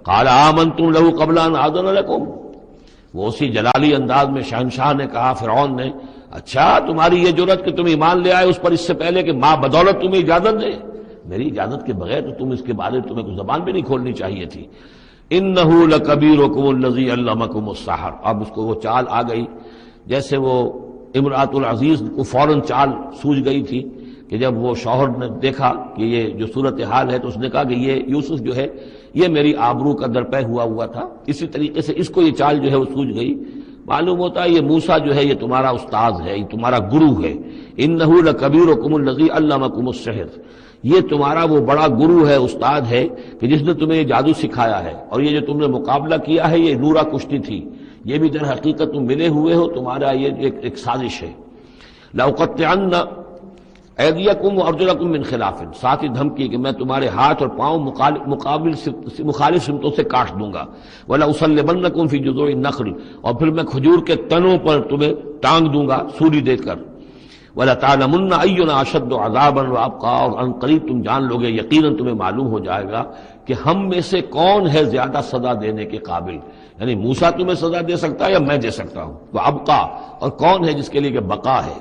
قال آمنتم لہ قبل ان آذن لکم، وہ اسی جلالی انداز میں شہنشاہ نے کہا فرعون نے، اچھا تمہاری یہ جرت کہ تم ایمان لے آئے اس پر اس سے پہلے کہ ماں بدولت تمہیں اجازت دے، میری اجازت کے بغیر تو تم اس کے بارے میں تمہیں کوئی زبان بھی نہیں کھولنی چاہیے تھی۔ انہ لکبیرکم الذی علمکم السحر، اب اس کو وہ چال آ گئی جیسے وہ امرأۃ العزیز کو فوراً چال سوجھ گئی تھی کہ جب وہ شوہر نے دیکھا کہ یہ جو صورتحال ہے تو اس نے کہا کہ یہ یوسف جو ہے یہ میری آبرو کا درپے ہوا تھا، اسی طریقے سے اس کو یہ چال جو ہے وہ سوجھ گئی۔ معلوم ہوتا ہے یہ موسیٰ جو ہے یہ تمہارا استاد ہے، یہ تمہارا گرو ہے۔ انہ لکبیرکم الذی علمکم السحر، یہ تمہارا وہ بڑا گرو ہے، استاد ہے کہ جس نے تمہیں یہ جادو سکھایا ہے، اور یہ جو تم نے مقابلہ کیا ہے یہ نورا کشتی تھی، یہ بھی در حقیقت تم ملے ہوئے ہو، تمہارا یہ ایک سازش ہے۔ لأقطعن ایدیکم وارجلکم من خلاف، ساتھ ہی دھمکی کہ میں تمہارے ہاتھ اور پاؤں مخالف سمتوں سے کاٹ دوں گا۔ ولاصلبنکم فی جذوع النخل، اور پھر میں کھجور کے تنوں پر تمہیں ٹانگ دوں گا سولی دے کر۔ وَلَتَعْلَمُنَّ أَيُّنَا أَشَدُّ عَذَابًا وَأَبْقَىٰ، اور ان قریب تم جان لوگے، یقیناً تمہیں معلوم ہو جائے گا کہ ہم میں سے کون ہے زیادہ سزا دینے کے قابل، یعنی موسیٰ تمہیں سزا دے سکتا ہے یا میں دے سکتا ہوں، وَأَبْقَىٰ، اور کون ہے جس کے لیے کہ بقا ہے۔